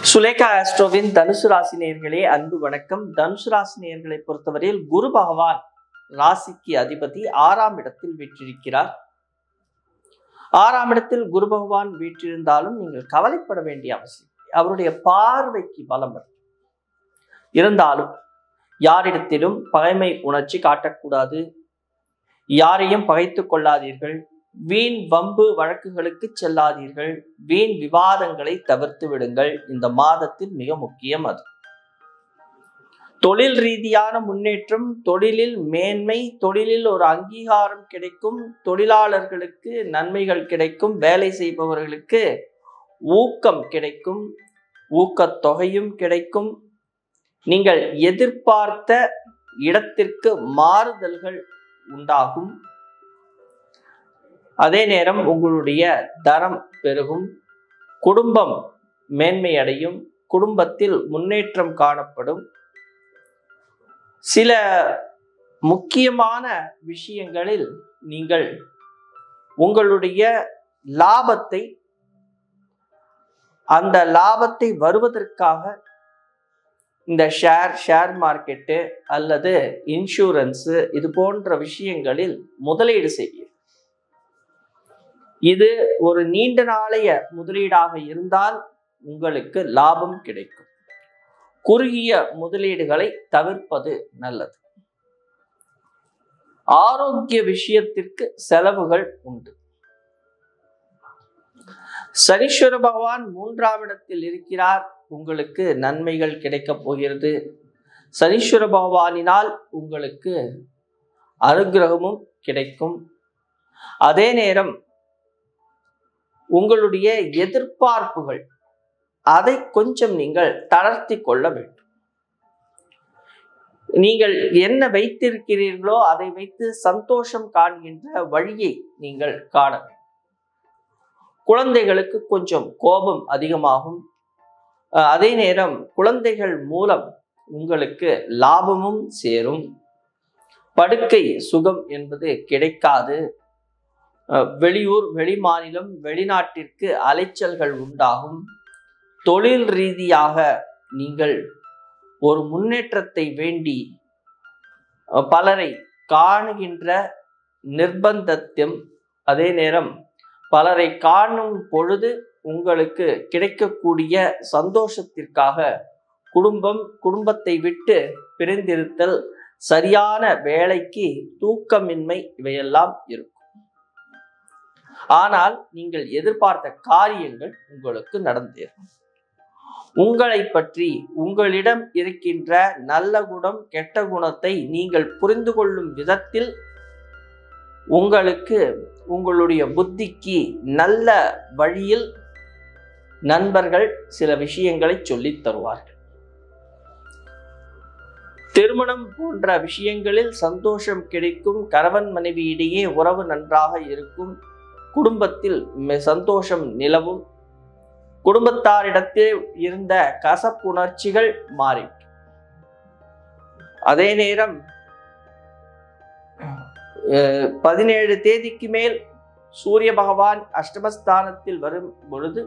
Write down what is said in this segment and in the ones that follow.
சுலேகா ஆஸ்ட்ரோவின் தனுசு ராசி நேயர்களே, அன்பு வணக்கம். தனுசு ராசி நேயர்களை பொறுத்தவரையில் குரு பகவான் ராசிக்கு அதிபதி 6ஆம் இடத்தில் வீற்றிருக்கிறார். 6ஆம் இடத்தில் குரு பகவான் வீற்றிருந்தாலும் நீங்கள் கவலைப்பட வேண்டிய அவசியம், அவருடைய பார்வைக்கு பலம் இருந்தாலும் யாரிடத்திலும் பகைமை உணர்ச்சி காட்டக்கூடாது. யாரையும் பகைத்துக் கொள்ளாதீர்கள். வீண் வம்பு வழக்குகளுக்கு செல்லாதீர்கள். வீண் விவாதங்களை தவிர்த்து விடுங்கள். இந்த மாதத்தில் மிக முக்கியம் அது. தொழில் ரீதியான முன்னேற்றம், தொழிலில் மேன்மை, தொழிலில் ஒரு அங்கீகாரம் கிடைக்கும். தொழிலாளர்களுக்கு நன்மைகள் கிடைக்கும். வேலை செய்பவர்களுக்கு ஊக்கம் கிடைக்கும். ஊக்கத்தொகையும் கிடைக்கும். நீங்கள் எதிர்பார்த்த இடத்திற்கு மாறுதல்கள் உண்டாகும். அதே நேரம் உங்களுடைய தனம் பெருகும். குடும்பம் மேன்மை அடையும். குடும்பத்தில் முன்னேற்றம் காணப்படும். சில முக்கியமான விஷயங்களில் நீங்கள் உங்களுடைய லாபத்தை, அந்த லாபத்தை வருவதற்காக இந்த ஷேர் மார்க்கெட்டு அல்லது இன்சூரன்ஸ் இது போன்ற விஷயங்களில் முதலீடு செய்வீர்கள். இது ஒரு நீண்ட நாளைய முதலீடாக இருந்தால் உங்களுக்கு லாபம் கிடைக்கும். குறுகிய முதலீடுகளை தவிர்ப்பது நல்லது. ஆரோக்கிய விஷயத்திற்கு செலவுகள் உண்டு. சனீஸ்வர பகவான் 3ஆம் இடத்தில் இருக்கிறார். உங்களுக்கு நன்மைகள் கிடைக்கப் போகிறது. சனீஸ்வர பகவானினால் உங்களுக்கு அனுகிரகமும் கிடைக்கும். அதே நேரம் உங்களுடைய எதிர்பார்ப்புகள் அதை கொஞ்சம் நீங்கள் தளர்த்தி கொள்ள வேண்டும். நீங்கள் என்ன வைத்திருக்கிறீர்களோ அதை வைத்து சந்தோஷம் காண்கின்ற வழியை நீங்கள் காண வேண்டும். குழந்தைகளுக்கு கொஞ்சம் கோபம் அதிகமாகும். அதே நேரம் குழந்தைகள் மூலம் உங்களுக்கு லாபமும் சேரும். படுக்கை சுகம் என்பது கிடைக்காது. வெளியூர், வெளிமாநிலம், வெளிநாட்டிற்கு அலைச்சல்கள் உண்டாகும். தொழில் ரீதியாக நீங்கள் ஒரு முன்னேற்றத்தை வேண்டி பலரை காணுகின்ற நிர்பந்தத்தையும், அதே நேரம் பலரை காணும் பொழுது உங்களுக்கு கிடைக்கக்கூடிய சந்தோஷத்திற்காக குடும்பத்தை விட்டு பிரிந்திருத்தல், சரியான வேலைக்கு தூக்கமின்மை இவையெல்லாம் இருக்கும். ஆனால் நீங்கள் எதிர்பார்த்த காரியங்கள் உங்களுக்கு நடந்தேறும். உங்களை பற்றி, உங்களிடம் இருக்கின்ற நல்ல குணம், கெட்ட குணத்தை நீங்கள் புரிந்து கொள்ளும் விதத்தில் உங்களுக்கு, உங்களுடைய புத்திக்கு நல்ல வழியில் நண்பர்கள் சில விஷயங்களை சொல்லித் தருவார்கள். திருமணம் போன்ற விஷயங்களில் சந்தோஷம் கிடைக்கும். கணவன் மனைவி இடையே உறவு நன்றாக இருக்கும். குடும்பத்தில் சந்தோஷம் நிலவும். குடும்பத்தாரிடத்தில் இருந்த கசப்புணர்ச்சிகள் மாறிவிடும். அதே நேரம் 17 தேதிக்கு மேல் சூரிய பகவான் அஷ்டமஸ்தானத்தில் வரும் பொழுது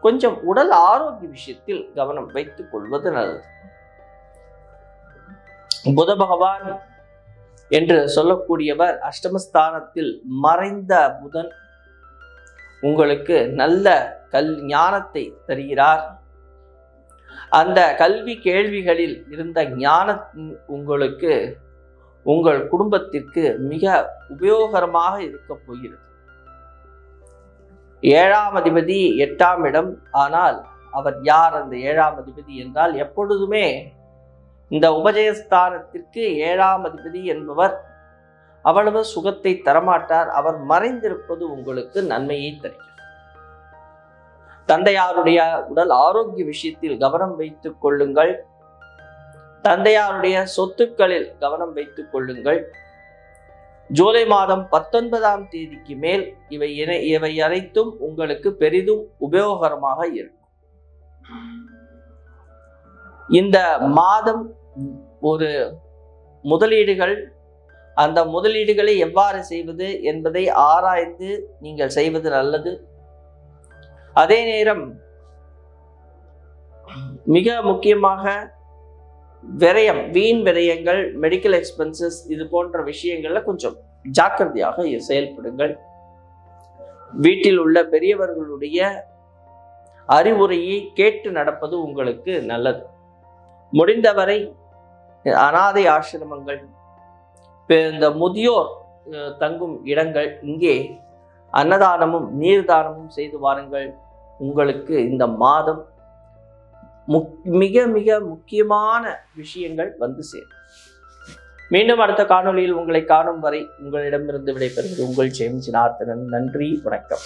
கொஞ்சம் உடல் ஆரோக்கிய விஷயத்தில் கவனம் வைத்துக் கொள்வது நல்லது. புத பகவான் என்று சொல்லக்கூடியவர் அஷ்டமஸ்தானத்தில் மறைந்த புதன் உங்களுக்கு நல்ல ஞானத்தை தருகிறார். அந்த கல்வி கேள்விகளில் இருந்த ஞானம் உங்களுக்கு, உங்கள் குடும்பத்திற்கு மிக உபயோகரமாக இருக்க போகிறது. 7ஆம் அதிபதி 8ஆம் இடம். ஆனால் அவர் யார் அந்த 7ஆம் அதிபதி என்றால், எப்பொழுதுமே இந்த உபஜயஸ்தானத்திற்கு 7ஆம் அதிபதி என்பவர் அவ்வளவு சுகத்தை தரமாட்டார். அவர் மறைந்திருப்பது உங்களுக்கு நன்மையை தருகிறது. தந்தையாருடைய உடல் ஆரோக்கிய விஷயத்தில் கவனம் வைத்துக் கொள்ளுங்கள். தந்தையாருடைய சொத்துக்களில் கவனம் வைத்துக் கொள்ளுங்கள். ஜூலை மாதம் 19ஆம் தேதிக்கு மேல் இவை அனைத்தும் உங்களுக்கு பெரிதும் உபயோகரமாக இருக்கும். இந்த மாதம் ஒரு முதலீடுகள், அந்த முதலீடுகளை எவ்வாறு செய்வது என்பதை ஆராய்ந்து நீங்கள் செய்வது நல்லது. அதே நேரம் மிக முக்கியமாக விரயம், வீண் விரயங்கள், மெடிக்கல் எக்ஸ்பென்சஸ் இது போன்ற விஷயங்கள்ல கொஞ்சம் ஜாக்கிரதையாக செயல்படுங்கள். வீட்டில் உள்ள பெரியவர்களுடைய அறிவுரையை கேட்டு நடப்பது உங்களுக்கு நல்லது. முடிந்தவரை அனாதை ஆசிரமங்கள், இந்த முதியோர் தங்கும் இடங்கள், இங்கே அன்னதானமும் நீர்தானமும் செய்து வாருங்கள். உங்களுக்கு இந்த மாதம் மிக மிக முக்கியமான விஷயங்கள் வந்து சேரும். மீண்டும் அடுத்த காணொளியில் உங்களை காணும் வரை உங்களிடமிருந்து விடைபெறுவது உங்கள் ஜெயம் ஜனார்த்தனன். நன்றி, வணக்கம்.